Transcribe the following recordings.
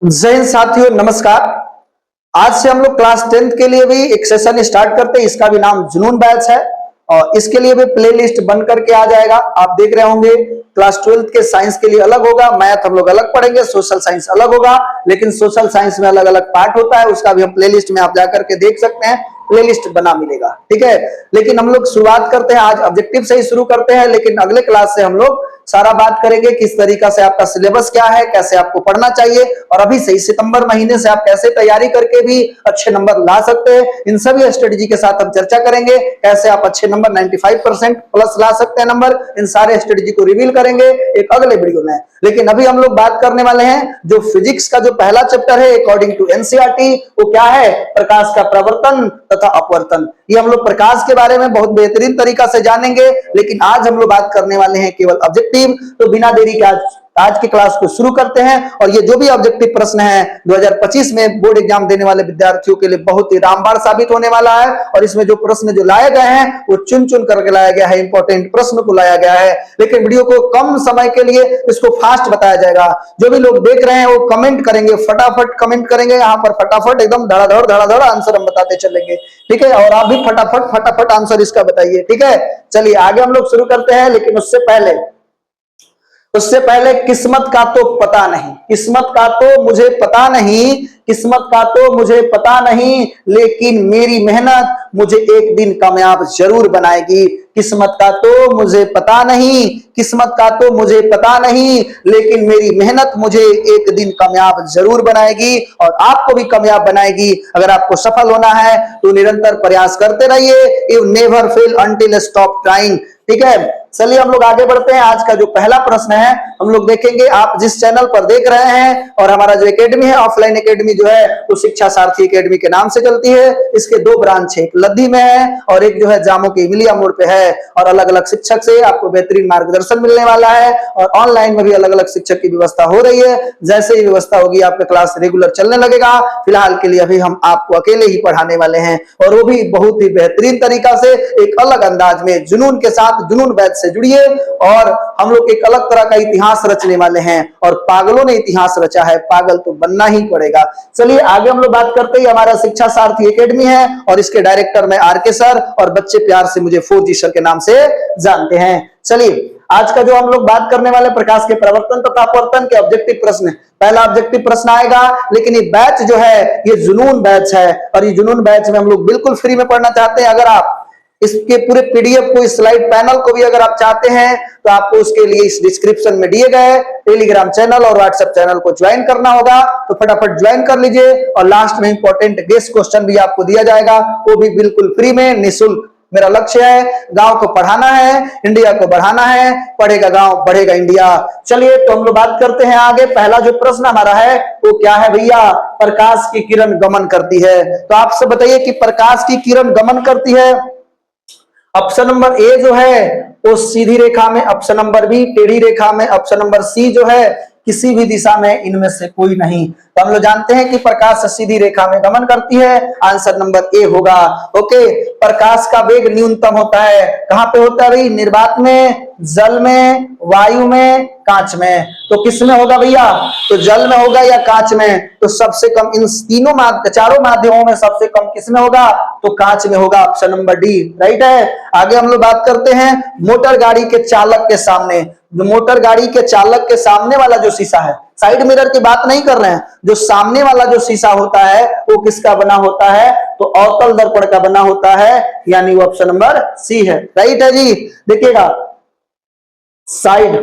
जय हिंद साथियों, नमस्कार। आज से हम लोग क्लास 10th के लिए भी एक सेशन स्टार्ट करते हैं। इसका भी नाम जुनून बैच है और इसके लिए भी प्लेलिस्ट बन करके आ जाएगा। आप देख रहे होंगे क्लास 12th के साइंस के लिए अलग होगा, मैथ हम लोग अलग पढ़ेंगे, सोशल साइंस अलग होगा। लेकिन सोशल साइंस में अलग अलग पार्ट होता है, उसका भी हम प्लेलिस्ट में आप जाकर के देख सकते हैं, प्लेलिस्ट बना मिलेगा। ठीक है, लेकिन हम लोग शुरुआत करते हैं, आज ऑब्जेक्टिव से ही शुरू करते हैं। लेकिन अगले क्लास से हम लोग सारा बात करेंगे किस तरीका से आपका सिलेबस क्या है, कैसे आपको पढ़ना चाहिए और अभी से सितंबर महीने से आप कैसे तैयारी करके भी अच्छे नंबर ला सकते हैं। इन सभी स्ट्रेटेजी के साथ हम चर्चा करेंगे, कैसे आप अच्छे नंबर 95% प्लस ला सकते हैं नंबर। इन सारे स्ट्रेटेजी को रिवील करेंगे एक अगले वीडियो में। लेकिन अभी हम लोग बात करने वाले हैं जो फिजिक्स का जो पहला चैप्टर है अकॉर्डिंग टू एनसीईआरटी, वो क्या है? प्रकाश का प्रवर्तन तथा अपवर्तन। ये हम लोग प्रकाश के बारे में बहुत बेहतरीन तरीका से जानेंगे। लेकिन आज हम लोग बात करने वाले हैं केवल ऑब्जेक्टिव। तो बिना देरी के आज की क्लास को शुरू करते हैं। और ये जो भी ऑब्जेक्टिव प्रश्न है 2025 में बोर्ड एग्जाम देने वाले विद्यार्थियों के लिए बहुत ही रामबाण साबित होने वाला है। और इसमें जो प्रश्न जो लाए गए हैं वो चुन चुन करके लाया गया है, इंपॉर्टेंट प्रश्न को लाया गया है। लेकिन वीडियो को कम समय के लिए इसको फास्ट बताया जाएगा। जो भी लोग देख रहे हैं वो कमेंट करेंगे, फटाफट कमेंट करेंगे। यहाँ पर फटाफट एकदम धड़ाधड़ आंसर हम बताते चलेंगे। ठीक है, और आप भी फटाफट आंसर इसका बताइए। ठीक है, चलिए आगे हम लोग शुरू करते हैं। लेकिन उससे पहले किस्मत का तो पता नहीं, किस्मत का तो मुझे पता नहीं, किस्मत का तो मुझे पता नहीं, लेकिन मेरी मेहनत मुझे एक दिन कामयाब जरूर बनाएगी। किस्मत का तो मुझे पता नहीं, किस्मत का तो मुझे पता नहीं, लेकिन मेरी मेहनत मुझे एक दिन कामयाब जरूर बनाएगी और आपको भी कामयाब बनाएगी। अगर आपको सफल होना है तो निरंतर प्रयास करते रहिए। You never fail until stop trying. ठीक है, चलिए हम लोग आगे बढ़ते हैं। आज का जो पहला प्रश्न है हम लोग देखेंगे। आप जिस चैनल पर देख रहे हैं और हमारा जो एकेडमी है, ऑफलाइन एकेडमी जो है वो शिक्षा सारथी एकेडमी के नाम से चलती है। इसके दो ब्रांच है, एक लद्दी में है और एक जो है जामो के इमिलिया मोड़ पे है। और अलग अलग शिक्षक से आपको बेहतरीन मार्गदर्शन मिलने वाला है और ऑनलाइन में भी अलग अलग शिक्षक की व्यवस्था हो रही है। जैसे ही व्यवस्था होगी आपका क्लास रेगुलर चलने लगेगा। फिलहाल के लिए अभी हम आपको अकेले ही पढ़ाने वाले हैं और वो भी बहुत ही बेहतरीन तरीका से, एक अलग अंदाज में। जुनून के साथ जुनून बैच से जुड़िए और हम लोग एक अलग तरह का इतिहास रचने वाले हैं। और पागलों ने इतिहास रचा है, पागल तो बनना ही पड़ेगा। चलिए आगे हम लोग बात करते हैं। हमारा शिक्षा सारथी एकेडमी है और इसके डायरेक्टर मैं आरके सर, और बच्चे प्यार से मुझे 4G सर के नाम से जानते हैं। चलिए आज का जो हम लोग बात करने वाले प्रकाश के प्रवर्तन तथा अपवर्तन के ऑब्जेक्टिव प्रश्न, पहला ऑब्जेक्टिव प्रश्न आएगा। लेकिन ये बैच जो है ये जुनून बैच है और ये जुनून बैच में हम लोग बिल्कुल फ्री में पढ़ना चाहते हैं। अगर आप इसके पूरे पीडीएफ को, इस स्लाइड पैनल को भी अगर आप चाहते हैं तो आपको उसके लिए इस डिस्क्रिप्शन में दिए गए टेलीग्राम चैनल और व्हाट्सएप चैनल को ज्वाइन करना होगा। तो फटाफट ज्वाइन कर लीजिए। और लास्ट में इंपॉर्टेंट गेस्ट क्वेश्चन भी आपको दिया जाएगा, वो भी बिल्कुल फ्री में, निःशुल्क। मेरा लक्ष्य है गांव को पढ़ाना है, इंडिया को बढ़ाना है। पढ़ेगा गांव बढ़ेगा इंडिया। चलिए तो हम लोग बात करते हैं आगे। पहला जो प्रश्न हमारा है वो क्या है भैया? प्रकाश की किरण गमन करती है। तो आप सब बताइए कि प्रकाश की किरण गमन करती है। ऑप्शन नंबर ए जो है वो सीधी रेखा में, ऑप्शन नंबर बी टेढ़ी रेखा में, ऑप्शन नंबर सी जो है किसी भी दिशा में, इनमें से कोई नहीं। तो हम लोग जानते हैं कि प्रकाश सीधी रेखा में गमन करती है। आंसर नंबर ए होगा। ओके, प्रकाश का वेग न्यूनतम होता है कहां पे होता है भाई? निर्वात में, जल में, वायु में, कांच में। तो किस में होगा भैया? तो जल में होगा या कांच में? तो सबसे कम इन चारों माध्यमों में सबसे कम किस में होगा? तो कांच में होगा। ऑप्शन नंबर डी राइट है। आगे हम लोग बात करते हैं मोटर गाड़ी के चालक के सामने। जो मोटर गाड़ी के चालक के सामने वाला जो शीशा है, साइड मिरर की बात नहीं कर रहे हैं, जो सामने वाला जो शीशा होता है वो किसका बना होता है? तो अवतल दर्पण का बना होता है, यानी वो ऑप्शन नंबर सी है। राइट है जी। देखिएगा साइड,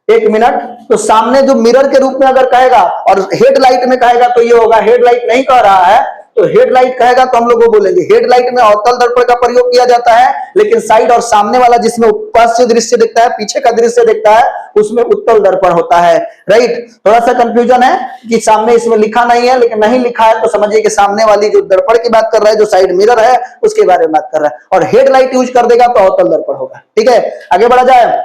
एक मिनट। तो सामने जो मिरर के रूप में अगर कहेगा और हेडलाइट में कहेगा तो ये होगा। हेडलाइट नहीं कह रहा है तो हेडलाइट कहेगा तो हम लोग वो बोलेंगे। हेडलाइट में अवतल दर्पण का प्रयोग किया जाता है, लेकिन साइड और सामने वाला जिसमें ऊपर से दृश्य दिखता है, पीछे का दृश्य दिखता है, उसमें उत्तल दर्पण होता है। राइट, थोड़ा सा कंफ्यूजन है कि सामने इसमें लिखा नहीं है, लेकिन नहीं लिखा है तो समझिए कि सामने वाली जो दर्पण की बात कर रहा है, जो साइड मिरर है उसके बारे में बात कर रहा है। और हेडलाइट यूज कर देगा तो अवतल दर्पण होगा। ठीक है, आगे बढ़ा जाए।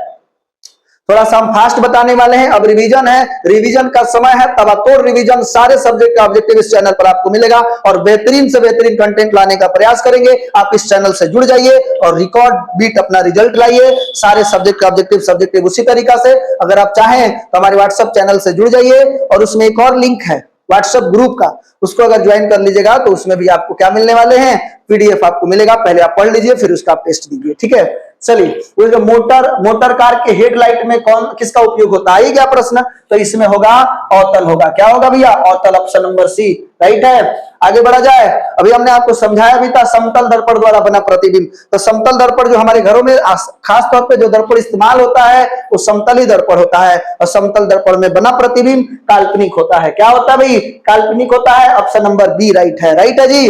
थोड़ा सा हम फास्ट बताने वाले हैं। अब रिवीजन है, रिवीजन का समय है। तबातोड़ रिवीजन सारे सब्जेक्ट का ऑब्जेक्टिव इस चैनल पर आपको मिलेगा और बेहतरीन से बेहतरीन कंटेंट लाने का प्रयास करेंगे। आप इस चैनल से जुड़ जाइए और रिकॉर्ड बीट अपना रिजल्ट लाइए। सारे सब्जेक्ट का ऑब्जेक्टिव उसी तरीका से। अगर आप चाहें तो हमारे व्हाट्सएप चैनल से जुड़ जाइए और उसमें एक और लिंक है, व्हाट्सएप ग्रुप का, उसको अगर ज्वाइन कर लीजिएगा तो उसमें भी आपको क्या मिलने वाले हैं, पीडीएफ आपको मिलेगा। पहले आप पढ़ लीजिए, फिर उसका आप टेस्ट दीजिए, ठीक है। चलिए, वो जो मोटर कार के हेडलाइट में कौन किसका उपयोग होता है, क्या प्रश्न, तो इसमें होगा अवतल होगा। क्या होगा भैया, अवतल, ऑप्शन नंबर सी राइट है। आगे बढ़ा जाए, अभी हमने आपको समझाया भी था समतल दर्पण द्वारा बना प्रतिबिंब। तो समतल दर्पण जो हमारे घरों में खास तौर पे जो दर्पण इस्तेमाल होता है वो समतल ही दर्पण होता है, और समतल दर्पण में बना प्रतिबिंब काल्पनिक होता है। क्या होता है भाई, काल्पनिक होता है। ऑप्शन नंबर बी राइट है जी।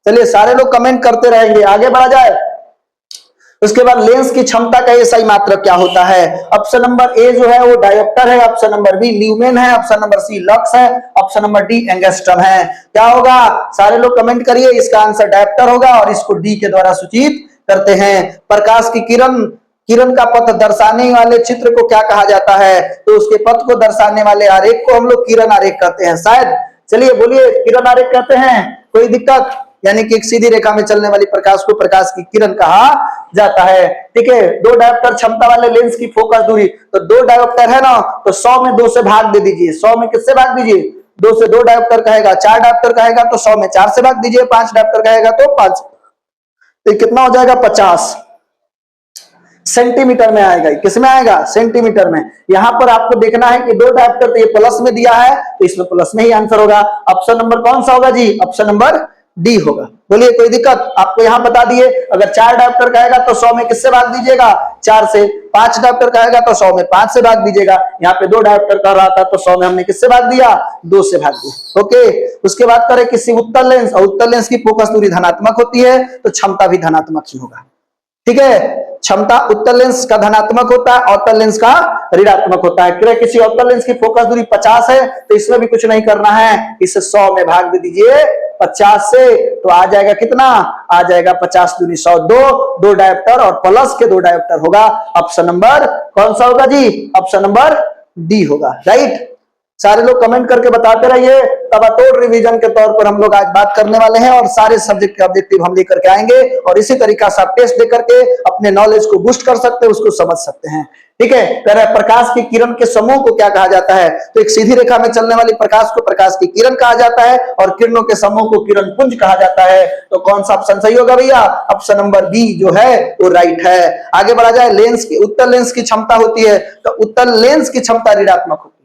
चलिए, सारे लोग कमेंट करते रहेंगे, आगे बढ़ा जाए। उसके बाद लेंस की क्षमता का एसआई मात्रक क्या होता है, ऑप्शन नंबर ए जो है वो डायोप्टर है, ऑप्शन नंबर बी ल्यूमेन है, ऑप्शन नंबर सी लक्स है, ऑप्शन नंबर डी एंगस्ट्रम है। क्या होगा, सारे लोग कमेंट करिए, इसका आंसर डायोप्टर होगा और इसको डी के द्वारा सूचित करते हैं। प्रकाश की किरण का पथ दर्शाने वाले चित्र को क्या कहा जाता है, तो उसके पथ को दर्शाने वाले आरेख को हम लोग किरण आरेख कहते हैं शायद। चलिए बोलिए, किरण आरेख कहते हैं, कोई दिक्कत, यानी कि एक सीधी रेखा में चलने वाली प्रकाश को प्रकाश की किरण कहा जाता है, ठीक है। दो डायोप्टर क्षमता वाले लेंस की फोकस दूरी, तो दो डायोप्टर है ना, तो 100 में 2 से भाग दे दीजिए। 100 में किससे भाग दीजिए, 2 से 2 डायोप्टर कहेगा, 4 डायोप्टर कहेगा तो 100 में 4 से भाग दीजिए, 5 डायोप्टर कहेगा तो 5, तो कितना हो जाएगा 50 सेंटीमीटर में आएगा। किसमें आएगा, सेंटीमीटर में। यहां पर आपको देखना है कि 2 डायोप्टर, तो ये प्लस में दिया है तो इसमें प्लस में ही आंसर होगा। ऑप्शन नंबर कौन सा होगा जी, ऑप्शन नंबर डी होगा। बोलिए, कोई दिक्कत, आपको यहां बता दिए, अगर 4 डायोप्टर कहेगा तो 100 में किससे भाग दीजिएगा, 4 से। 5 डायोप्टर कहेगा तो 100 में 5 से भाग दीजिएगा। यहाँ पे 2 डायोप्टर कर रहा था तो 100 में हमने किससे भाग दिया, 2 से भाग दिया, ओके। उसके बाद करें किसी उत्तल लेंस, और उत्तल लेंस की फोकस दूरी धनात्मक होती है तो क्षमता भी धनात्मक ही होगा, ठीक है। क्षमता उत्तल लेंस का धनात्मक होता है, अवतल लेंस का ऋणात्मक होता है। किसी अवतल लेंस की फोकस दूरी 50 है तो इसमें भी कुछ नहीं करना है, इसे 100 में भाग दे दीजिए 50 से, तो आ जाएगा कितना, आ जाएगा 50 दूनी 100, 2 डायोप्टर और प्लस के 2 डायोप्टर होगा। ऑप्शन नंबर कौन सा होगा जी, ऑप्शन नंबर डी होगा, राइट। सारे लोग कमेंट करके बताते रहिए, तबातोड़ रिवीजन के तौर पर हम लोग आज बात करने वाले हैं और सारे सब्जेक्ट के ऑब्जेक्टिव हम लेकर के आएंगे, और इसी तरीका से आप टेस्ट दे करके अपने नॉलेज को बूस्ट कर सकते हैं, उसको समझ सकते हैं, ठीक है। कह रहा है प्रकाश की किरण के समूह को क्या कहा जाता है, तो एक सीधी रेखा में चलने वाली प्रकाश को प्रकाश की किरण कहा जाता है, और किरणों के समूह को किरण पुंज कहा जाता है। तो कौन सा ऑप्शन सही होगा भैया, ऑप्शन नंबर बी जो है वो राइट है। आगे बढ़ा जाए, लेंस की उत्तल लेंस की क्षमता होती है, तो उत्तल लेंस की क्षमता ऋणात्मक होती है।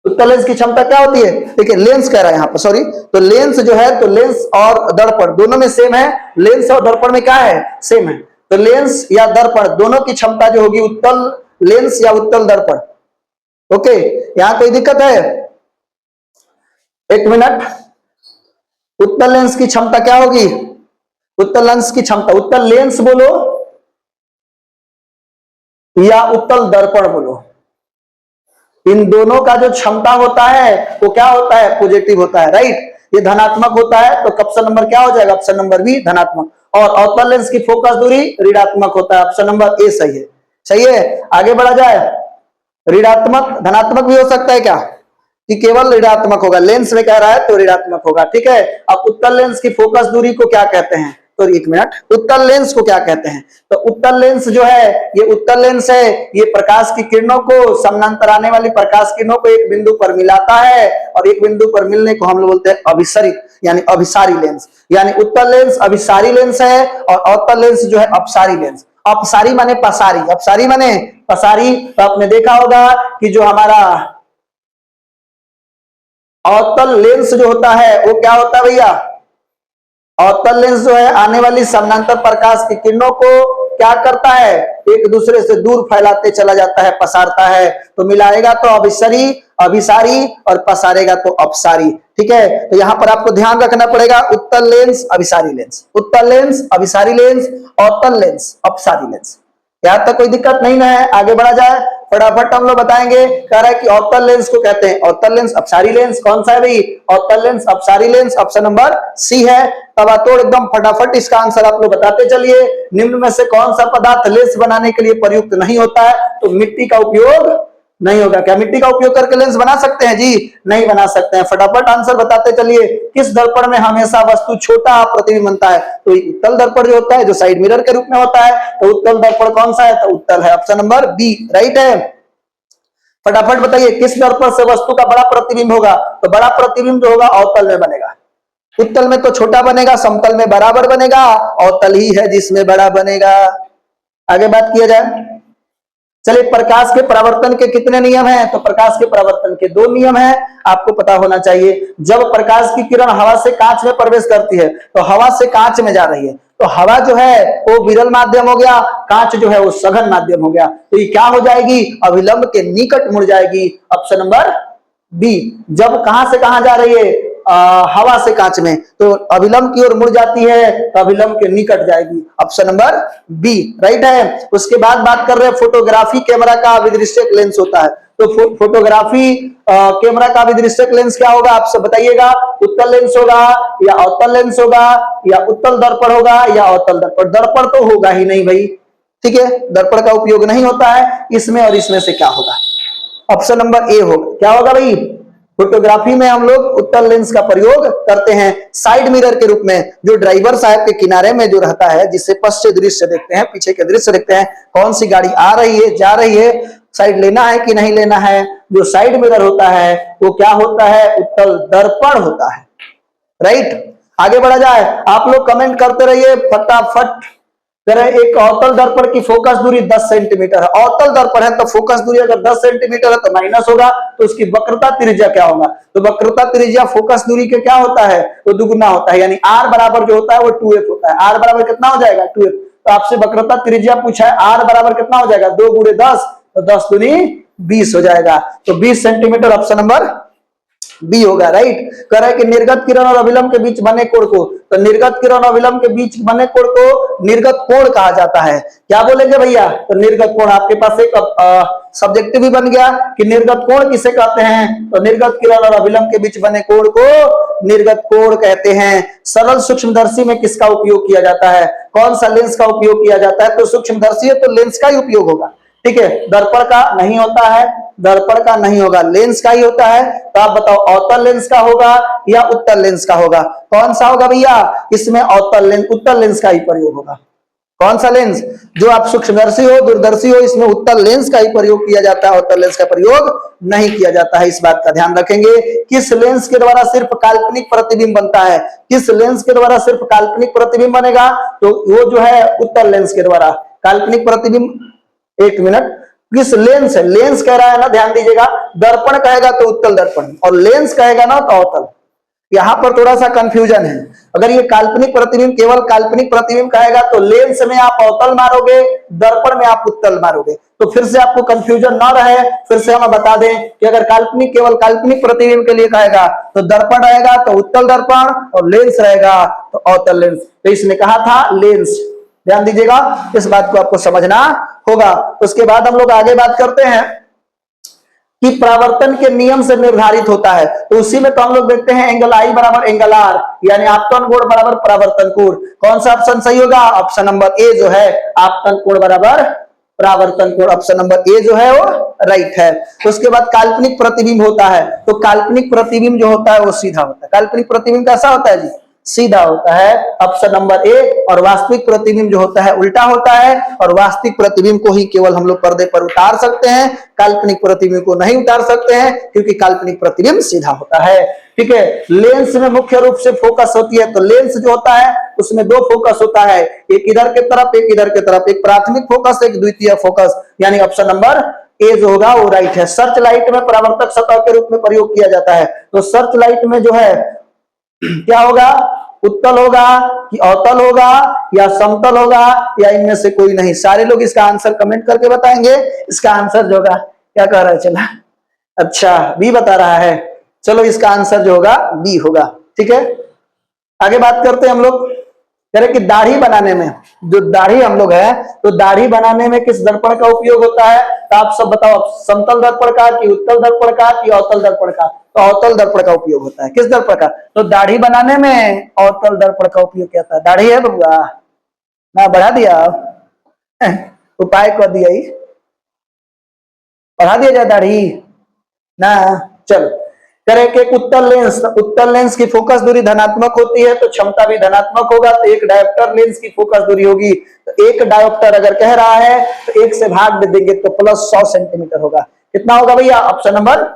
उत्तल लेंस की क्षमता क्या होती है, देखिए लेंस कह रहा है यहाँ पर, सॉरी, तो लेंस जो है, तो लेंस और दर्पण दोनों में सेम है, लेंस और दर्पण में क्या है, सेम है। तो लेंस या दर्पण दोनों की क्षमता जो होगी, उत्तल लेंस या उत्तल दर्पण, ओके। यहां कोई दिक्कत है, एक मिनट, उत्तल लेंस की क्षमता क्या होगी, उत्तल लेंस की क्षमता, उत्तल लेंस बोलो या उत्तल दर्पण बोलो, इन दोनों का जो क्षमता होता है वो क्या होता है, पॉजिटिव होता है, राइट। ये धनात्मक होता है तो ऑप्शन नंबर क्या हो जाएगा, ऑप्शन नंबर बी धनात्मक। और अवतल लेंस की फोकस दूरी ऋणात्मक होता है, ऑप्शन नंबर ए सही है, सही है। आगे बढ़ा जाए, ऋणात्मक धनात्मक भी हो सकता है क्या, कि केवल ऋणात्मक होगा, लेंस में कह रहा है तो ऋणात्मक होगा, ठीक है। अब उत्तल लेंस की फोकस दूरी को क्या कहते हैं, तो एक मिनट, उत्तल लेंस को क्या कहते हैं, तो उत्तल लेंस जो है, ये उत्तल लेंस है, ये प्रकाश की किरणों को, समानांतर आने वाली प्रकाश किरणों को एक बिंदु पर मिलाता है, और एक बिंदु पर मिलने को हम लोग बोलते हैं अभिसरित, यानी अभिसारी लेंस। यानी उत्तल लेंस अभिसारी लेंस है, और अवतल लेंस जो है अपसारी लेंस। अपसारी माने पसारी, अपसारी माने पसारी। तो आपने देखा होगा कि जो हमारा अवतल लेंस जो होता है वो क्या होता है भैया, अवतल लेंस जो है आने वाली समानांतर प्रकाश की किरणों को क्या करता है, एक दूसरे से दूर फैलाते चला जाता है, पसारता है। तो मिलाएगा तो अभिसरी, अभिसारी, और पसारेगा तो अपसारी, ठीक है। तो यहां पर आपको ध्यान रखना पड़ेगा, उत्तल लेंस अभिसारी लेंस, उत्तल लेंस अभिसारी लेंस, अवतल लेंस अपसारी लेंस। यहां तक कोई दिक्कत नहीं ना है, आगे बढ़ा जाए, फटाफट हम लोग बताएंगे। कह रहा है कि अवतल लेंस को कहते हैं अवतल लेंस अपसारी लेंस, कौन सा है भाई, अवतल लेंस अपसारी लेंस, ऑप्शन नंबर सी है। तबातोड़ एकदम फटाफट इसका आंसर आप लोग बताते चलिए। निम्न में से कौन सा पदार्थ लेंस बनाने के लिए प्रयुक्त नहीं होता है, तो मिट्टी का उपयोग नहीं होगा। क्या मिट्टी का उपयोग करके लेंस बना सकते हैं जी, नहीं बना सकते हैं। फटाफट आंसर बताते चलिए। किस दर्पण में हमेशा वस्तु छोटा प्रतिबिंब बनता है, तो उत्तल दर्पण जो होता है, जो साइड मिरर के रूप में होता है, तो उत्तल दर्पण कौन सा है, तो उत्तल है, ऑप्शन नंबर बी राइट है। फटाफट बताइए, किस दर्पण से वस्तु का बड़ा प्रतिबिंब होगा? तो बड़ा प्रतिबिंब जो होगा अवतल में बनेगा। उत्तल में तो छोटा बनेगा, समतल में बराबर बनेगा, अवतल ही है जिसमें बड़ा बनेगा। आगे बात किया जाए, चलिए प्रकाश के परावर्तन के कितने नियम हैं? तो प्रकाश के परावर्तन के 2 नियम हैं, आपको पता होना चाहिए। जब प्रकाश की किरण हवा से कांच में प्रवेश करती है, तो हवा से कांच में जा रही है, तो हवा जो है वो विरल माध्यम हो गया, कांच जो है वो सघन माध्यम हो गया, तो ये क्या हो जाएगी? अभिलंब के निकट मुड़ जाएगी। Option number B. जब कहां से कहां जा रही है? हवा से कांच में, तो अभिलंब की ओर मुड़ जाती है, तो अभिलंब के निकट जाएगी। ऑप्शन नंबर बी राइट है। उसके बाद बात कर रहे हैं फोटोग्राफी कैमरा का विदृश्यक लेंस होता है, तो फोटोग्राफी कैमरा का विदृश्यक लेंस क्या होगा? आप सब बताइएगा। उत्तल लेंस होगा या अवतल लेंस होगा, या उत्तल दर्पण होगा या अवतल दर्पण? दर्पण तो होगा ही नहीं भाई, ठीक है, दर्पण का उपयोग नहीं होता है इसमें, और इसमें से क्या होगा? ऑप्शन नंबर ए होगा। क्या होगा भाई? फोटोग्राफी में हम लोग उत्तल लेंस का प्रयोग करते हैं साइड मिरर के रूप में, जो ड्राइवर साहब के किनारे में जो रहता है, जिससे पश्चिम दृश्य देखते हैं, पीछे के दृश्य देखते हैं, कौन सी गाड़ी आ रही है, जा रही है, साइड लेना है कि नहीं लेना है। जो साइड मिरर होता है वो क्या होता है? उत्तल दर्पण होता है, राइट। आगे बढ़ा जाए, आप लोग कमेंट करते रहिए फटाफट। एक अवतल दर्पण की फोकस दूरी 10 सेंटीमीटर है, अवतल दर्पण है तो फोकस दूरी अगर 10 सेंटीमीटर है तो माइनस होगा, तो उसकी वक्रता त्रिज्या क्या होगा? तो वक्रता त्रिज्या फोकस दूरी के क्या होता है? वो दुगुना होता है, यानी आर बराबर जो होता है वो 2f होता है। आर बराबर कितना हो जाएगा? 2f। तो आपसे वक्रता त्रिज्या पूछा है, आर बराबर कितना हो जाएगा? 2 गुणे 10, तो 10 दूनी 20 हो जाएगा, तो 20 सेंटीमीटर ऑप्शन नंबर बी होगा, राइट। कह रहा है कि निर्गत किरण और अभिलंब के बीच बने कोण को, तो निर्गत किरण और अभिलंब के बीच बने कोण को निर्गत कोण कहा जाता है। क्या बोलेंगे भैया? तो निर्गत कोण। आपके पास एक सब्जेक्टिव भी बन गया कि निर्गत कोण किसे कहते हैं? तो निर्गत किरण और अभिलंब के बीच बने कोण को निर्गत कोण कहते हैं। सरल सूक्ष्मदर्शी में किसका उपयोग किया जाता है? कौन सा लेंस का उपयोग किया जाता है? तो सूक्ष्मदर्शी है तो लेंस का ही उपयोग होगा, ठीक है, दर्पण का नहीं होता है, दर्पण का नहीं होगा, लेंस का ही होता है। तो आप बताओ अवतल लेंस का होगा या उत्तल लेंस का होगा? कौन सा होगा भैया? इसमें अवतल लेंस, उत्तल लेंस का ही प्रयोग होगा। कौन सा लेंस? जो आप सूक्ष्मदर्शी हो, दूरदर्शी हो, इसमें उत्तल लेंस का ही प्रयोग किया जाता है, अवतल लेंस का प्रयोग नहीं किया जाता है। इस बात का ध्यान रखेंगे। किस लेंस के द्वारा सिर्फ काल्पनिक प्रतिबिंब बनता है? किस लेंस के द्वारा सिर्फ काल्पनिक प्रतिबिंब बनेगा? तो वो जो है उत्तल लेंस के द्वारा काल्पनिक प्रतिबिंब। एक मिनट, किस लेंस है? लेंस कह रहा है ना, ध्यान दीजिएगा। दर्पण कहेगा तो उत्तल दर्पण, और लेंस कहेगा ना तो अवतल। यहां पर थोड़ा सा कंफ्यूजन है। अगर ये काल्पनिक प्रतिबिंब, केवल काल्पनिक प्रतिबिंब कहेगा तो लेंस में आप अवतल मारोगे, दर्पण में आप उत्तल मारोगे, तो फिर से आपको कंफ्यूजन ना रहे, फिर से हम बता दें कि अगर काल्पनिक, केवल काल्पनिक प्रतिबिंब के लिए कहेगा तो दर्पण रहेगा तो उत्तल दर्पण, और लेंस रहेगा तो अवतल लेंस। तो इसने कहा था लेंस, ध्यान दीजिएगा, इस बात को आपको समझना होगा। उसके बाद हम लोग आगे बात करते हैं कि परावर्तन के नियम से निर्धारित होता है, तो उसी में तो हम लोग देखते हैं एंगल आई बराबर एंगल आर, यानी आपतन कोण बराबर परावर्तन कोण। कौन सा ऑप्शन सही होगा? ऑप्शन नंबर ए जो है, आपतन कोण बराबर परावर्तन कोण, ऑप्शन नंबर ए जो है वो राइट है। उसके बाद काल्पनिक प्रतिबिंब होता है, तो काल्पनिक प्रतिबिंब जो होता है वो सीधा होता है। काल्पनिक प्रतिबिंब कैसा होता है जी? सीधा होता है, ऑप्शन नंबर ए। और वास्तविक प्रतिबिंब जो होता है उल्टा होता है, और वास्तविक प्रतिबिंब को ही केवल हम लोग पर्दे पर उतार सकते हैं, काल्पनिक प्रतिबिंब को नहीं उतार सकते हैं, क्योंकि काल्पनिक प्रतिबिंब सीधा होता है, ठीक है। लेंस में मुख्य रूप से फोकस होती है, तो लेंस जो होता है उसमें 2 फोकस होता है, एक इधर के तरफ, एक इधर के तरफ, एक प्राथमिक फोकस, एक द्वितीय फोकस, यानी ऑप्शन नंबर ए जो होगा वो राइट है। सर्च लाइट में परावर्तक सतह के रूप में प्रयोग किया जाता है, तो सर्च लाइट में जो है क्या होगा? उत्तल होगा कि अवतल होगा या समतल होगा, या इनमें से कोई नहीं? सारे लोग इसका आंसर कमेंट करके बताएंगे। इसका आंसर जो होगा, क्या कह रहा है? चला, अच्छा बी बता रहा है। चलो इसका आंसर जो होगा बी होगा, ठीक है। आगे बात करते हैं हम लोग। कह रहे कि दाढ़ी बनाने में, जो दाढ़ी हम लोग है, तो दाढ़ी बनाने में किस दर्पण का उपयोग होता है? तो आप सब बताओ, समतल दर्पण का कि उत्तल दर्पण का कि अवतल दर्पण का? तो अवतल दर्पण का उपयोग होता है। किस दर्पण का? तो दाढ़ी बनाने में अवतल दर्पण का उपयोग किया था। दाढ़ी है बबुआ ना, बढ़ा दिया उपाय कर दिया, बढ़ा दिया जाए दाढ़ी ना। चलो, करें कि उत्तल लेंस की फोकस दूरी धनात्मक होती है तो क्षमता भी धनात्मक होगा, तो एक डायोप्टर लेंस की फोकस दूरी होगी, तो एक डायोप्टर अगर कह रहा है तो 1 से भाग दे देंगे तो प्लस 100 सेंटीमीटर होगा, कितना होगा भैया? ऑप्शन नंबर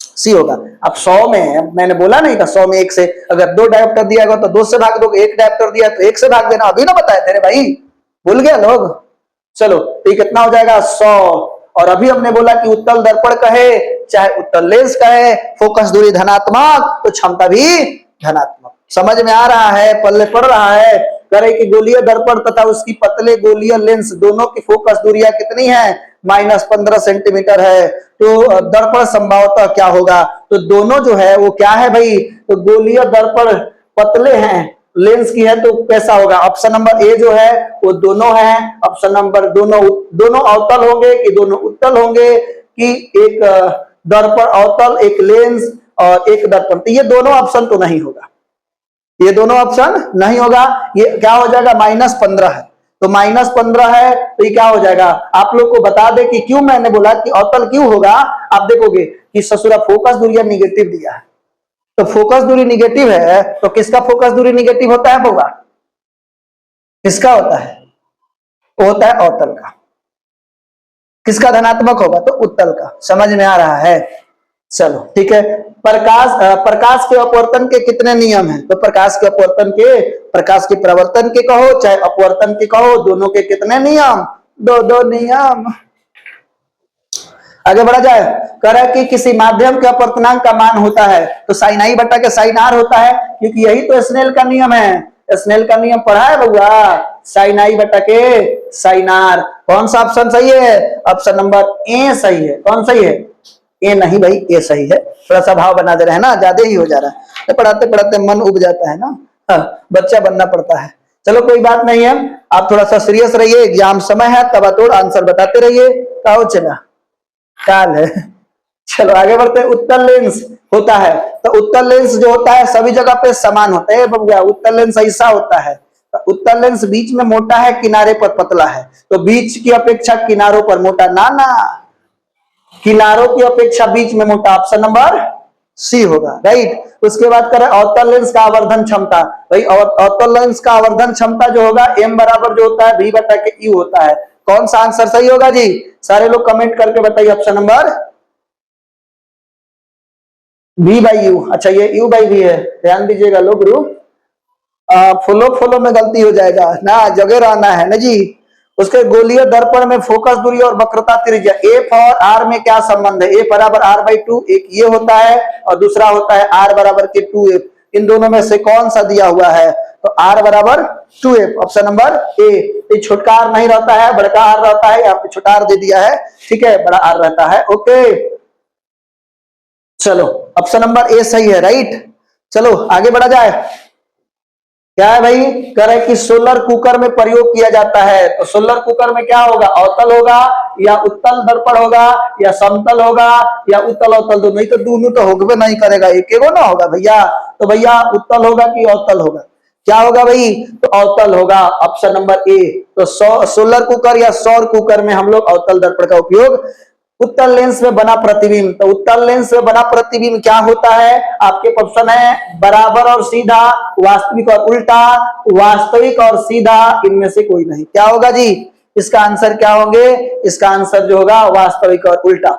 सी होगा। अब 100 में मैंने बोला नहीं था 100 में 1 से, अगर 2 डायोप्टर दिया गया तो 2 से भाग दोगे, 1 डायोप्टर दिया तो 1 से भाग देना। अभी ना बताए तेरे भाई, भूल गए लोग। चलो तो ये कितना हो जाएगा? 100। और अभी हमने बोला कि उत्तल दर्पण कहे चाहे उत्तल लेंस कहे, फोकस दूरी धनात्मक तो क्षमता भी धनात्मक। समझ में आ रहा है? पल्ले पड़ रहा है? करे कि गोलीय दर्पण तथा उसकी पतले गोलीय लेंस दोनों की फोकस दूरियां कितनी है? -15 सेंटीमीटर है। तो दर्पण संभवतः क्या होगा? तो दोनों जो है वो क्या है भाई? तो गोलीय दर्पण पतले हैं, लेंस की है तो कैसा होगा? ऑप्शन नंबर ए जो है वो दोनों है। ऑप्शन नंबर दोनों अवतल होंगे कि दोनों उत्तल होंगे, कि एक दर्पण अवतल, एक लेंस और एक दर्पण? तो ये दोनों ऑप्शन तो नहीं होगा, ये दोनों ऑप्शन नहीं होगा। ये क्या हो जाएगा? -15 है, तो -15 है तो ये क्या हो जाएगा? आप लोग को बता दे कि क्यों मैंने बोला कि अवतल क्यों होगा। आप देखोगे कि ससुरा फोकस दूरी निगेटिव दिया है, तो फोकस दूरी निगेटिव है तो किसका फोकस दूरी निगेटिव होता है बउआ? किसका होता है? वो होता है अवतल का। किसका धनात्मक होगा? तो उत्तल का। समझ में आ रहा है? चलो ठीक है। प्रकाश के अपवर्तन के कितने नियम हैं? तो प्रकाश के प्रवर्तन के कहो चाहे अपवर्तन के कहो, दोनों के कितने नियम? दो नियम। आगे बढ़ा जाए। कह रहा है कि किसी माध्यम के अपवर्तनांक का मान होता है तो साइन आई बटा के साइन आर होता है, क्योंकि यही तो स्नेल का नियम है। स्नेल का नियम पढ़ा है बउआ? साइन आई बटा के साइन आर। कौन सा ऑप्शन सही है? ऑप्शन नंबर ए सही है। कौन सही है? ए नहीं भाई, ए सही है। थोड़ा सा भाव बना दे रहे हैं ना, ज्यादा ही हो जा रहा है, तो पढ़ाते पढ़ाते मन उब जाता है ना। बच्चा बनना पड़ता है। चलो कोई बात नहीं है, आप थोड़ा सा सीरियस रहिए, एग्जाम समय है, तबातोड़ आंसर बताते रहिए। कहो चला काल है। चलो आगे बढ़ते हैं। उत्तल लेंस होता है, तो उत्तल लेंस जो होता है सभी जगह पे समान होता है बबुआ। उत्तल लेंस ऐसा होता है, उत्तल लेंस बीच में मोटा है, किनारे पर पतला है, तो बीच की अपेक्षा किनारों पर मोटा ना, किनारों की अपेक्षा बीच में मोटा। ऑप्शन नंबर सी होगा, राइट। उसके बाद करें अवतल लेंस का आवर्धन क्षमता। भाई अवतल लेंस का आवर्धन क्षमता जो होगा m बराबर जो होता है v बटा के u होता है। कौन सा आंसर सही होगा जी? सारे लोग कमेंट करके बताइए। Option number v by you. अच्छा ये u बाई v है, ध्यान दीजिएगा लोग। फॉलो में गलती हो जाएगा ना, जगह रहना है ना जी। उसके गोलीय दर्पण में फोकस दूरी और वक्रता त्रिज्या एफ और आर में क्या संबंध है? एफ बराबर r/2, एक ये होता है और दूसरा होता है r बराबर के 2f। इन दोनों में से कौन सा दिया हुआ है? तो r बराबर 2f। ऑप्शन नंबर ए। ये छोटका r नहीं रहता है, बड़का r रहता है, यहाँ पे छोटा r दे दिया है, ठीक है, बड़ा r रहता है। ओके चलो ऑप्शन नंबर ए सही है, राइट। चलो आगे बढ़ा जाए। क्या है भाई? कह रहे कि सोलर कुकर में प्रयोग किया जाता है, तो सोलर कुकर में क्या होगा? अवतल होगा या उत्तल दर्पण होगा या समतल होगा या उत्तल अवतल? दोनों ही तो, दोनों तो होगा नहीं करेगा, एक एगो ना होगा भैया। तो भैया उत्तल होगा कि अवतल होगा? क्या होगा भाई? तो अवतल होगा। ऑप्शन नंबर ए। तो सोलर कुकर या सौर कुकर में हम लोग अवतल दर्पण का उपयोग। उत्तल लेंस में बना प्रतिबिंब, तो उत्तल लेंस में बना प्रतिबिंब क्या होता है? आपके ऑप्शन है बराबर और सीधा, वास्तविक और उल्टा, वास्तविक और सीधा, इनमें से कोई नहीं। क्या होगा जी? इसका आंसर क्या होंगे? इसका आंसर जो होगा वास्तविक और उल्टा।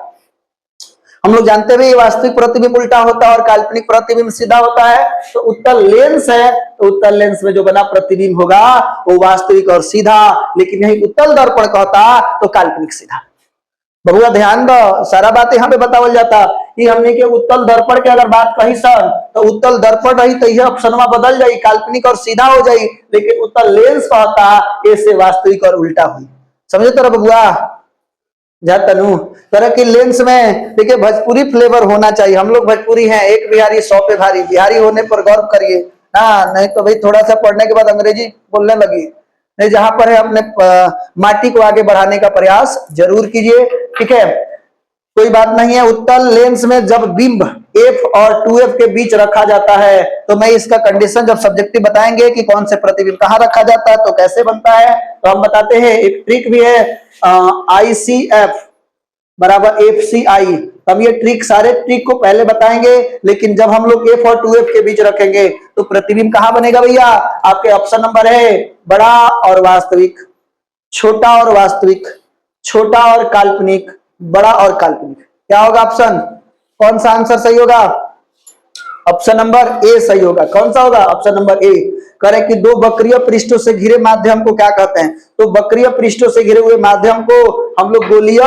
हम लोग जानते हैं वास्तविक प्रतिबिंब उल्टा होता है और काल्पनिक प्रतिबिंब सीधा होता है। तो उत्तल लेंस है, तो उत्तल लेंस में जो बना प्रतिबिंब होगा वो वास्तविक और सीधा, लेकिन यही उत्तल दर्पण का होता तो काल्पनिक सीधा। बहुआ ध्यान दो, सारा बात यहाँ पे बतावल जाता कि हमने के उत्तल दर्पण की अगर बात कही सर, तो उत्तल दर्पण रही तो यह ऑप्शनवा बदल जाई, काल्पनिक और सीधा हो जाई, लेकिन उत्तल लेंस का होता ऐसे वास्तविक और उल्टा हुई। समझे तो बबुआ? जा तनु तरह की लेंस में देखिए भोजपुरी फ्लेवर होना चाहिए। हम लोग भोजपुरी हैं, एक बिहारी 100 पे भारी। बिहारी होने पर गौरव करिए, हाँ, नहीं तो भाई थोड़ा सा पढ़ने के बाद अंग्रेजी बोलने लगी। नहीं, जहां पर है अपने माटी को आगे बढ़ाने का प्रयास जरूर कीजिए, ठीक है, कोई बात नहीं है। उत्तल लेंस में जब बिंब f और 2f के बीच रखा जाता है, तो मैं इसका कंडीशन जब सब्जेक्टिव बताएंगे कि कौन से प्रतिबिंब कहां रखा जाता है तो कैसे बनता है, तो हम बताते हैं। एक ट्रिक भी है, ICF बराबर FCI। हम ये ट्रिक, सारे ट्रिक को पहले बताएंगे, लेकिन जब हम लोग f और 2f के बीच रखेंगे तो प्रतिबिंब कहां बनेगा भैया? आपके ऑप्शन नंबर है बड़ा और वास्तविक, छोटा और वास्तविक, छोटा और काल्पनिक, बड़ा और काल्पनिक। क्या होगा ऑप्शन, कौन सा आंसर सही होगा? ऑप्शन नंबर ए सही होगा। कौन सा होगा? ऑप्शन नंबर ए। करें कि दो वक्रीय पृष्ठों से घिरे माध्यम को क्या कहते हैं? तो वक्रीय पृष्ठों से घिरे हुए माध्यम को हम लोग गोलीय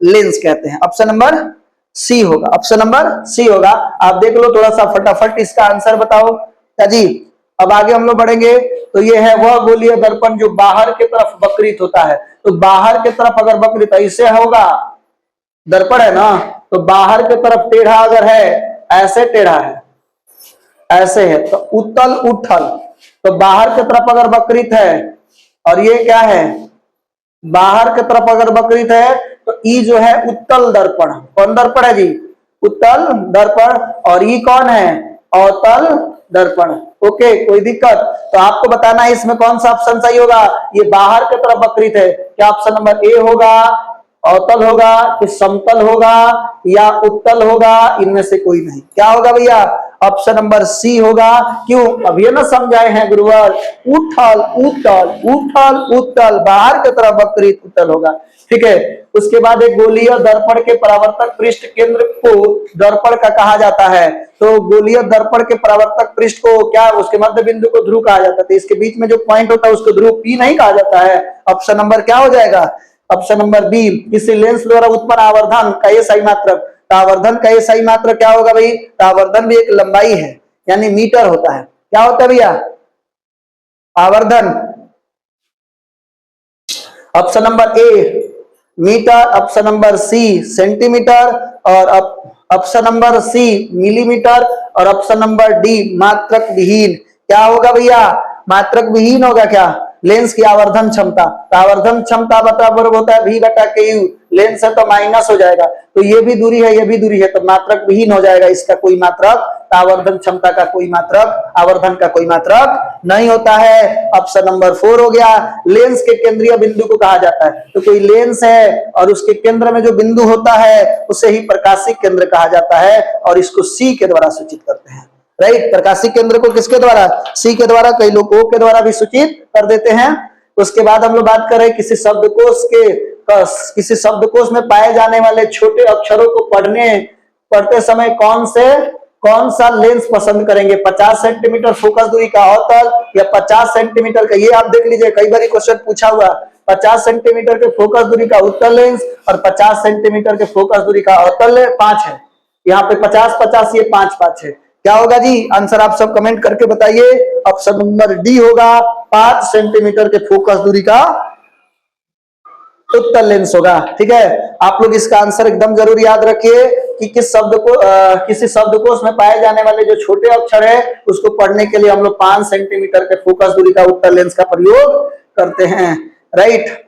लेंस कहते हैं। ऑप्शन नंबर सी होगा, ऑप्शन नंबर सी होगा। आप देख लो थोड़ा सा फटाफट इसका आंसर बताओ क्या जी। अब आगे हम लोग बढ़ेंगे। तो ये है वह गोलीय दर्पण जो बाहर की तरफ वक्रित होता है। तो बाहर की तरफ अगर वक्रित ऐसे होगा, दर्पण है ना, तो बाहर की तरफ टेढ़ा अगर है, ऐसे टेढ़ा है, ऐसे है, तो उत्तल उठल। तो बाहर की तरफ अगर वक्रित है, और ये क्या है, बाहर की तरफ अगर वक्रित है, तो ई जो है उत्तल दर्पण। कौन दर्पण है जी? उत्तल दर्पण। और ई कौन है? अवतल दर्पण। ओके, कोई दिक्कत? तो आपको बताना है इसमें कौन सा ऑप्शन सही होगा। ये बाहर की तरफ वक्रित है, क्या ऑप्शन नंबर ए होगा, अवतल होगा, कि समतल होगा, या उत्तल होगा? इनमें से कोई नहीं। क्या होगा भैया? ऑप्शन नंबर सी होगा। क्यों? अब ये ना समझाए हैं गुरुवर, उठल उत्तल, उठल उत्तल, बाहर की तरफ वक्रित उत्तल होगा। ठीक है। उसके बाद एक गोलीय दर्पण के परावर्तक पृष्ठ केंद्र को दर्पण का कहा जाता है। तो गोलीय दर्पण के परावर्तक पृष्ठ को क्या, उसके मध्य बिंदु को ध्रुव कहा जाता है। तो इसके बीच में जो पॉइंट होता है उसको ध्रुव पी नहीं कहा जाता है। ऑप्शन नंबर क्या हो जाएगा? Option number B. किसी लेंस द्वारा उत्पन्न आवर्धन का ये सही मात्रक, आवर्धन का ये सही मात्रक क्या होगा भाई? आवर्धन भी एक लंबाई है, यानी मीटर होता है। क्या होता है भैया? आवर्धन। Option number A metre, option number C centimetre, और ऑप्शन नंबर सी मिलीमीटर, और ऑप्शन नंबर डी मात्रक विहीन। क्या होगा भैया? मात्रक विहीन होगा। क्या? लेंस की आवर्धन क्षमता। तो आवर्धन क्षमता बराबर होता है v बटा के यू। लेंस है तो माइनस हो जाएगा, तो ये भी दूरी है, ये भी दूरी है, तो मात्रक विहीन हो जाएगा। इसका कोई मात्रक, आवर्धन क्षमता का कोई मात्रक, आवर्धन का कोई मात्रक नहीं होता है। ऑप्शन नंबर 4 हो गया। लेंस के केंद्रीय बिंदु को कहा जाता है। तो कोई लेंस है और उसके केंद्र में जो बिंदु होता है उसे ही प्रकाशीय केंद्र कहा जाता है, और इसको सी के द्वारा सूचित करते हैं। राइट, प्रकाशीय केंद्र को किसके द्वारा? सी के द्वारा, कई लोग ओ के द्वारा भी सूचित कर देते हैं। उसके बाद हम लोग बात करें किसी शब्दकोश में पाए जाने वाले छोटे अक्षरों को पढ़ते समय कौन सा लेंस पसंद करेंगे? 50 सेंटीमीटर फोकस दूरी का अवतल, या 50 सेंटीमीटर का, ये आप देख लीजिए कई बार क्वेश्चन पूछा हुआ, 50 सेंटीमीटर के फोकस दूरी का उत्तल लेंस और 50 सेंटीमीटर के फोकस दूरी का अवतल 5 है। यहाँ पे 50-50, ये 5-5 है। क्या होगा जी? आंसर आप सब कमेंट करके बताइए। ऑप्शन नंबर डी होगा, 5 सेंटीमीटर के फोकस दूरी का उत्तल लेंस होगा। ठीक है, आप लोग इसका आंसर एकदम जरूर याद रखिए कि किसी शब्दकोश में पाए जाने वाले जो छोटे अक्षर है उसको पढ़ने के लिए हम लोग 5 सेंटीमीटर के फोकस दूरी का उत्तल लेंस का प्रयोग करते हैं। राइट,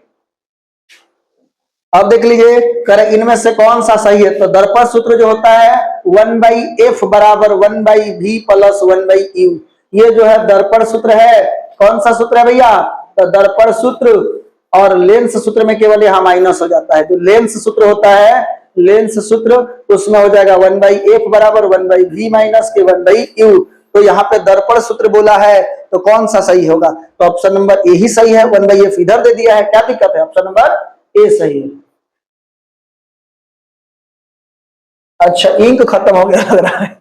अब देख लीजिए, करे इनमें से कौन सा सही है। तो दर्पण सूत्र जो होता है 1/f बराबर 1/v प्लस 1/u, ये जो है दर्पण सूत्र है। कौन सा सूत्र है भैया? तो दर्पण सूत्र। और लेंस सूत्र में केवल यहाँ माइनस हो जाता है। जो लेंस सूत्र होता है, लेंस सूत्र, उसमें हो जाएगा 1/f बराबर 1/v माइनस के 1/u। तो यहाँ पे दर्पण सूत्र बोला है, तो कौन सा सही होगा? तो ऑप्शन नंबर ए ही सही है। 1/f इधर दे दिया है, क्या दिक्कत है? ऑप्शन नंबर ए सही है। अच्छा, इंक खत्म हो गया लग रहा है।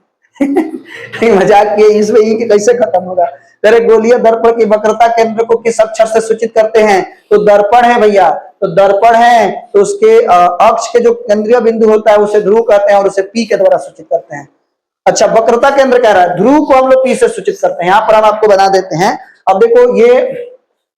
मजाक किए, इसमें इंक कैसे खत्म होगा? तेरे गोलीय दर्पण की वक्रता केंद्र को किस अक्षर से सूचित करते हैं? तो दर्पण है भैया। तो दर्पण है तो उसके अक्ष के जो केंद्रीय बिंदु होता है उसे ध्रुव कहते हैं, और उसे पी के द्वारा सूचित करते हैं। अच्छा, वक्रता केंद्र कह रहा है, ध्रुव को हम लोग पी से सूचित करते हैं। यहाँ पर हम आपको बना देते हैं। अब देखो, ये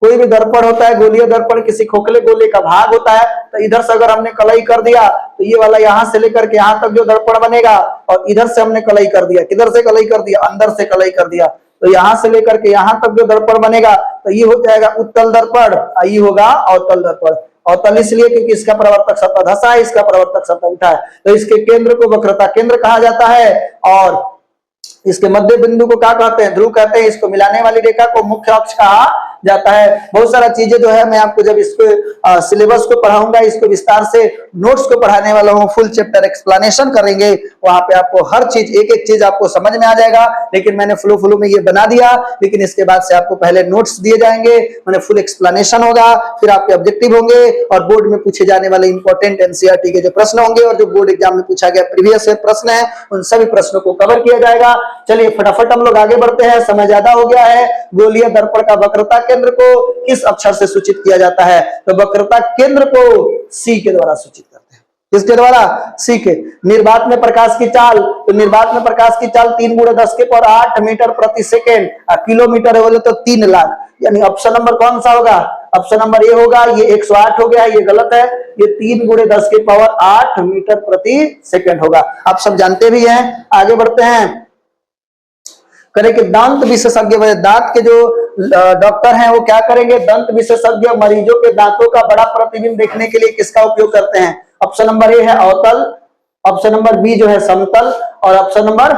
कोई भी दर्पण होता है, गोलीय दर्पण किसी खोखले गोले का भाग होता है। तो इधर से अगर हमने कलई कर दिया तो ये वाला यहां से लेकर के यहां तक जो दर्पण बनेगा, और इधर से हमने कलई कर दिया, किधर से कलई कर दिया? अंदर से कलई कर दिया, तो यहां से लेकर के यहां तक जो दर्पण बनेगा, तो ये हो जाएगा उत्तल दर्पण, ये होगा अवतल दर्पण। अवतल इसलिए क्योंकि इसका प्रवर्तक सतह धसा है, इसका प्रवर्तक सतह उठा है, तो इसके केंद्र को वक्रता केंद्र कहा जाता है। और इसके मध्य बिंदु को क्या कहते हैं? ध्रुव कहते हैं। इसको मिलाने वाली रेखा को मुख्य अक्ष कहा जाता है। बहुत सारा चीजें जो है मैं आपको जब इसको सिलेबस को पढ़ाऊंगा, इसको विस्तार से नोट्स को पढ़ाने वाला हूँ, फुल चैप्टर एक्सप्लेनेशन करेंगे, वहां पे आपको हर चीज एक एक चीज आपको समझ में आ जाएगा। लेकिन मैंने फ्लो में ये बना दिया, लेकिन इसके बाद से आपको पहले नोट्स दिए जाएंगे, मैंने फुल एक्सप्लेनेशन होगा, फिर आपके ऑब्जेक्टिव होंगे और बोर्ड में पूछे जाने वाले इंपॉर्टेंट एनसीईआरटी के जो प्रश्न होंगे और जो बोर्ड एग्जाम में पूछा गया प्रीवियस ईयर प्रश्न है, उन सभी प्रश्नों को कवर किया जाएगा। चलिए फटाफट हम लोग आगे बढ़ते हैं, समय ज्यादा हो गया है। गोलीय दर्पण का वक्रता केंद्र को किस अक्षर से सूचित किया जाता है? तो वक्रता केंद्र को सी के द्वारा सूचित करते हैं। किसके द्वारा? सी के। निर्वात में प्रकाश की चाल, तो निर्वात में प्रकाश की चाल 3×10⁸ मीटर प्रति सेकेंड, किलोमीटर है बोले तो 3 लाख, यानी ऑप्शन नंबर कौन सा होगा? ऑप्शन नंबर ए होगा। ये 108 हो गया, ये गलत है, ये 3×10⁸ मीटर प्रति सेकेंड होगा। आप सब जानते भी हैं। आगे बढ़ते हैं, करेंगे दांत विशेषज्ञ। दांत के जो डॉक्टर हैं वो क्या करेंगे? दंत विशेषज्ञ मरीजों के दांतों का बड़ा प्रतिबिंब देखने के लिए किसका उपयोग करते हैं? ऑप्शन नंबर ए है अवतल, ऑप्शन नंबर बी जो है समतल, और ऑप्शन नंबर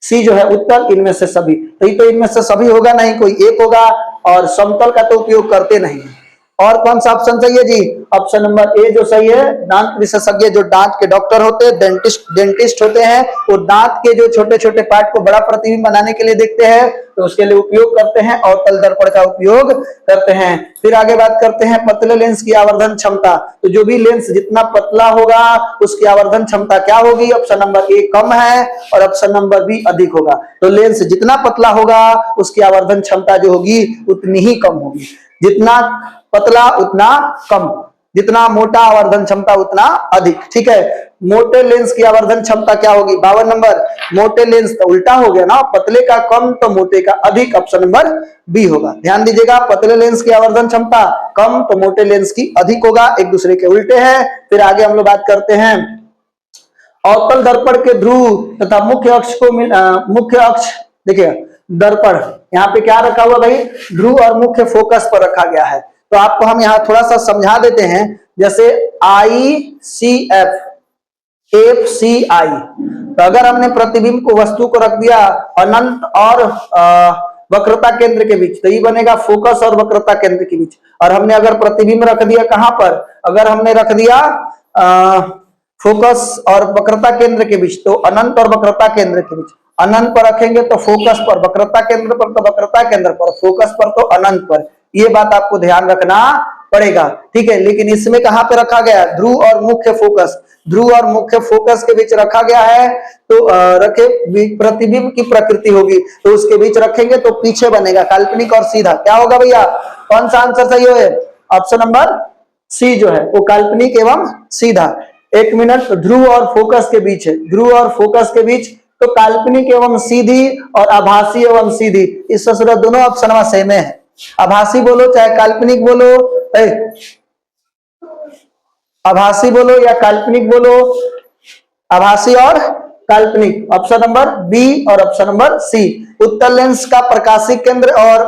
सी जो है उत्तल। इनमें से सभी, तो इनमें से सभी होगा नहीं, कोई एक होगा, और समतल का तो उपयोग करते नहीं। और कौन सा ऑप्शन सही है जी? ऑप्शन नंबर ए जो सही है। दांत विशेषज्ञ जो दांत के डॉक्टर होते हैं, डेंटिस्ट होते हैं, वो दांत के जो छोटे छोटे पार्ट को बड़ा प्रतिबिंब बनाने के लिए देखते हैं, तो उसके लिए उपयोग करते हैं, अवतल दर्पण का उपयोग करते हैं। फिर आगे बात करते हैं पतले लेंस की आवर्धन क्षमता। तो जो भी लेंस जितना पतला होगा उसकी आवर्धन क्षमता क्या होगी? ऑप्शन नंबर ए कम है और ऑप्शन नंबर बी अधिक होगा। तो लेंस जितना पतला होगा उसकी आवर्धन क्षमता जो होगी उतनी ही कम होगी। जितना पतला उतना कम, जितना मोटा आवर्धन क्षमता उतना अधिक। ठीक है। मोटे लेंस की आवर्धन क्षमता क्या होगी? 52 नंबर। मोटे लेंस तो उल्टा हो गया ना, पतले का कम तो मोटे का अधिक, ऑप्शन नंबर बी होगा। ध्यान दीजिएगा, पतले लेंस की आवर्धन क्षमता कम तो मोटे लेंस की अधिक होगा, एक दूसरे के उल्टे हैं। फिर आगे हम लोग बात करते हैं अवतल दर्पण के ध्रुव तथा मुख्य अक्ष को मुख्य अक्ष, देखिए दर्पण यहाँ पे क्या रखा हुआ भाई? ध्रुव और मुख्य फोकस पर रखा गया है। तो आपको हम यहाँ थोड़ा सा समझा देते हैं, जैसे ICF, FCI, तो अगर हमने प्रतिबिंब को वस्तु को रख दिया अनंत और वक्रता केंद्र के बीच, तो ये बनेगा फोकस और वक्रता केंद्र के बीच। और हमने अगर प्रतिबिंब रख दिया कहां पर? अगर हमने रख दिया फोकस और वक्रता केंद्र के बीच, तो अनंत और वक्रता केंद्र के बीच। अनंत पर रखेंगे तो फोकस पर, वक्रता केंद्र पर तो वक्रता केंद्र पर, फोकस पर तो अनंत पर। ये बात आपको ध्यान रखना पड़ेगा। ठीक है। लेकिन इसमें कहां पे रखा गया? ध्रुव और मुख्य फोकस, ध्रुव और मुख्य फोकस के बीच रखा गया है। तो रखे प्रतिबिंब की प्रकृति होगी, तो उसके बीच रखेंगे तो पीछे बनेगा काल्पनिक और सीधा। क्या होगा भैया? कौन सा आंसर सही है? ऑप्शन नंबर सी जो है वो काल्पनिक एवं सीधा। एक मिनट, ध्रुव और फोकस के बीच है, ध्रुव और फोकस के बीच, तो काल्पनिक एवं सीधी और आभासी एवं सीधी, इस दोनों ऑप्शन सेम है। आभासी बोलो चाहे काल्पनिक बोलो, आभासी बोलो या काल्पनिक बोलो, आभासी और काल्पनिक, ऑप्शन नंबर बी और ऑप्शन नंबर सी। उत्तल लेंस का प्रकाशीय केंद्र और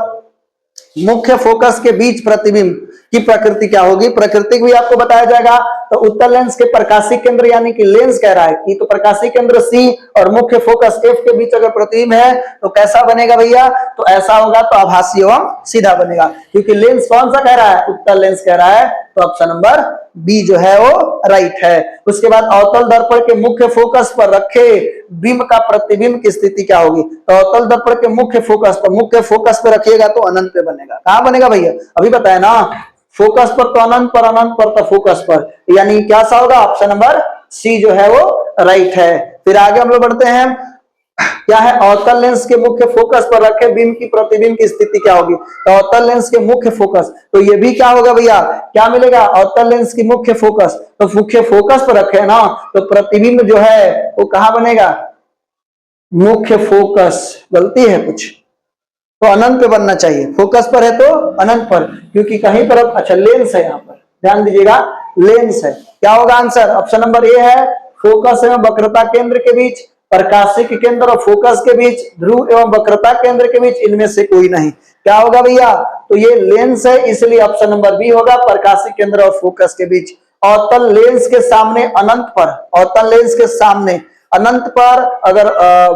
मुख्य फोकस के बीच प्रतिबिंब की प्रकृति क्या होगी? प्रकृति भी आपको बताया जाएगा। तो उत्तल लेंस के प्रकाशीय केंद्र यानी कि लेंस कह रहा है कि तो प्रकाशीय केंद्र सी और मुख्य फोकस एफ के बीच अगर प्रतिबिंब है तो कैसा बनेगा भैया? तो ऐसा होगा, तो आभासी एवं सीधा बनेगा। क्योंकि लेंस कौन सा कह रहा है? उत्तल लेंस कह रहा है, तो ऑप्शन नंबर बी जो है वो राइट है। उसके बाद अवतल दर्पण के मुख्य फोकस पर रखे बिंब का प्रतिबिंब की स्थिति क्या होगी? तो अवतल दर्पण के मुख्य फोकस पर रखिएगा तो अनंत पे बनेगा। कहां बनेगा भैया? अभी बताया ना, फोकस पर तो अनंत पर, अनंत पर तो फोकस पर, यानी क्या सा होगा? ऑप्शन नंबर सी जो है वो राइट है। फिर आगे हम लोग बढ़ते हैं, क्या है? अवतल लेंस के मुख्य फोकस पर रखे बिंब की प्रतिबिंब की स्थिति क्या होगी? तो अवतल लेंस के मुख्य फोकस, तो ये भी क्या होगा भैया? क्या मिलेगा? अवतल लेंस की मुख्य फोकस, तो मुख्य फोकस पर रखे ना, तो प्रतिबिंब जो है वो कहां बनेगा? मुख्य फोकस, गलती है कुछ, तो अनंत पे बनना चाहिए। फोकस पर है तो अनंत पर, क्योंकि कहीं पर, अच्छा लेंस है, यहाँ पर ध्यान दीजिएगा, लेंस है। क्या होगा आंसर? ऑप्शन नंबर ए है। फोकस एवं वक्रता केंद्र के बीच, प्रकाशिक केंद्र और फोकस के बीच, ध्रुव एवं वक्रता केंद्र के बीच, इनमें से कोई नहीं। क्या होगा भैया? तो ये लेंस है, इसलिए ऑप्शन नंबर बी होगा, प्रकाशिक केंद्र और फोकस के बीच। अवतल लेंस के सामने अनंत पर, अवतल लेंस के सामने अनंत पर अगर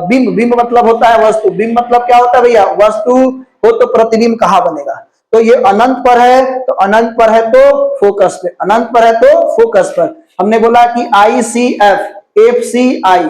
बिंब, बिंब मतलब होता है वस्तु, बिंब मतलब क्या होता है भैया? वस्तु हो तो प्रतिबिंब कहां बनेगा? तो ये अनंत पर है, तो अनंत पर है तो फोकस पे, अनंत पर है तो फोकस पर। हमने बोला कि ICF, FCI,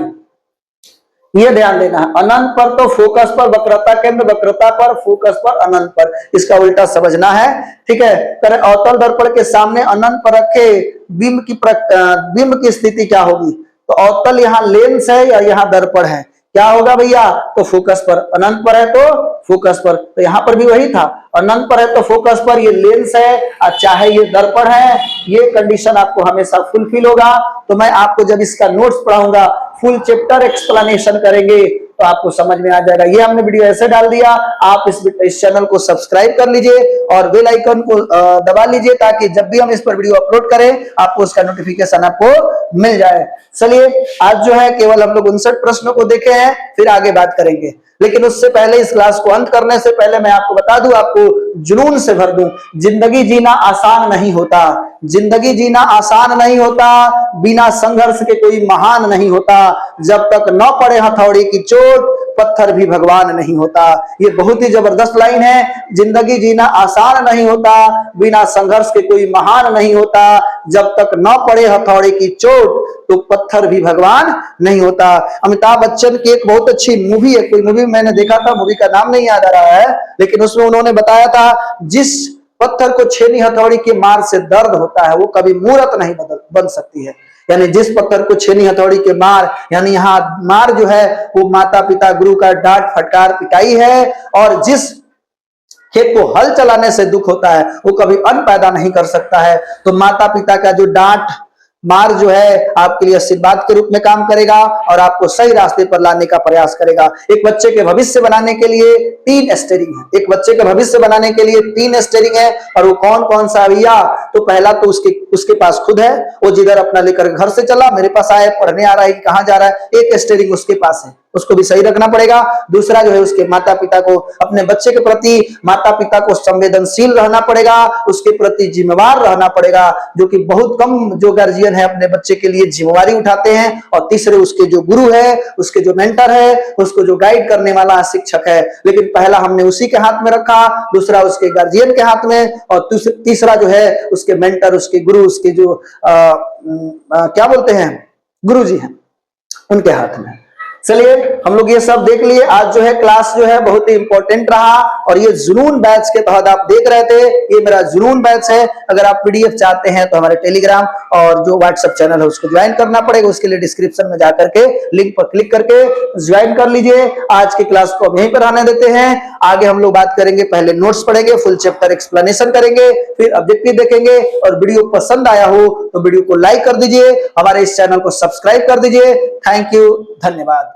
ये ध्यान देना है, अनंत पर तो फोकस पर, वक्रता केंद्र वक्रता पर, फोकस पर, अनंत पर, इसका उल्टा समझना है। ठीक है, करे अवतल दर्पण के सामने अनंत पर रखे बिंब की स्थिति क्या होगी? तो अवतल यहाँ लेंस है या यहाँ दर्पण है, क्या होगा भैया? तो फोकस पर। अनंत पर है तो फोकस पर, तो यहां पर भी वही था, अनंत पर है तो फोकस पर, ये लेंस है और चाहे ये दर्पण है, ये कंडीशन आपको हमेशा फुलफिल होगा। तो मैं आपको जब इसका नोट्स पढ़ाऊंगा, फुल चैप्टर एक्सप्लेनेशन करेंगे, तो आपको समझ में आ जाएगा। ये हमने वीडियो ऐसे डाल दिया, आप इस चैनल को सब्सक्राइब कर लीजिए और बेल आइकन को दबा लीजिए, ताकि जब भी हम इस पर वीडियो अपलोड करें आपको उसका नोटिफिकेशन आपको मिल जाए। चलिए, आज जो है केवल हम लोग 59 प्रश्नों को देखे हैं, फिर आगे बात करेंगे। लेकिन उससे पहले, इस क्लास को अंत करने से पहले मैं आपको बता दूं, आपको जुनून से भर दूं, जिंदगी जीना आसान नहीं होता, जिंदगी जीना आसान नहीं होता, बिना संघर्ष के कोई महान नहीं होता, जब तक न पड़े हथौड़ी की चोट पत्थर भी भगवान नहीं होता। ये बहुत ही जबरदस्त लाइन है। जिंदगी जीना आसान नहीं होता, बिना संघर्ष के कोई महान नहीं होता, जब तक न पड़े हथौड़ी की चोट तो पत्थर भी भगवान नहीं होता। अमिताभ बच्चन की एक बहुत अच्छी मूवी है, कोई मूवी मैंने देखा था, मूवी का नाम नहीं याद आ रहा है, लेकिन उसमें उन्होंने बताया था, जिस पत्थर को छेनी हथौड़ी के मार से दर्द होता है वो कभी मूर्त नहीं बन सकती है। यानी जिस पत्थर को छेनी हथौड़ी के मार, यानी यहाँ मार जो है वो माता पिता गुरु का डांट फटकार पिटाई है, और जिस खेत को हल चलाने से दुख होता है वो कभी अन्न पैदा नहीं कर सकता है। तो माता पिता का जो डांट मार जो है आपके लिए आशीर्वाद के रूप में काम करेगा और आपको सही रास्ते पर लाने का प्रयास करेगा। एक बच्चे के भविष्य बनाने के लिए 3 स्टेयरिंग है, एक बच्चे के भविष्य बनाने के लिए 3 स्टेयरिंग है, और वो कौन कौन सा भैया? तो पहला तो उसके पास खुद है, वो जिधर अपना लेकर घर से चला, मेरे पास आया, पढ़ने आ रहा है कि कहाँ जा रहा है, एक स्टेयरिंग उसके पास है, उसको भी सही रखना पड़ेगा। दूसरा जो है उसके माता पिता को, अपने बच्चे के प्रति माता पिता को संवेदनशील रहना पड़ेगा, उसके प्रति जिम्मेवार रहना पड़ेगा, जो कि बहुत कम जो गार्जियन है अपने बच्चे के लिए जिम्मेवारी उठाते हैं। और तीसरे उसके जो गुरु है, उसके जो मेंटर है, उसको जो गाइड करने वाला शिक्षक है। लेकिन पहला हमने उसी के हाथ में रखा, दूसरा उसके गार्जियन के हाथ में, और तीसरा जो है उसके मेंटर, उसके गुरु, उसके जो क्या बोलते हैं, गुरु जी हैं, उनके हाथ में। चलिए, हम लोग ये सब देख लिए। आज जो है क्लास जो है बहुत ही इंपॉर्टेंट रहा, और ये जुनून बैच के तहत आप देख रहे थे, ये मेरा जुनून बैच है। अगर आप PDF चाहते हैं तो हमारे टेलीग्राम और जो व्हाट्सएप चैनल है उसको ज्वाइन करना पड़ेगा, उसके लिए डिस्क्रिप्शन में जाकर के लिंक पर क्लिक करके ज्वाइन कर लीजिए। आज की क्लास को हम यहीं पर आने देते हैं, आगे हम लोग बात करेंगे, पहले नोट्स पढ़ेंगे, फुल चैप्टर एक्सप्लेनेशन करेंगे, फिर ऑब्जेक्टिव देखेंगे। और वीडियो पसंद आया हो तो वीडियो को लाइक कर दीजिए, हमारे इस चैनल को सब्सक्राइब कर दीजिए। थैंक यू, धन्यवाद।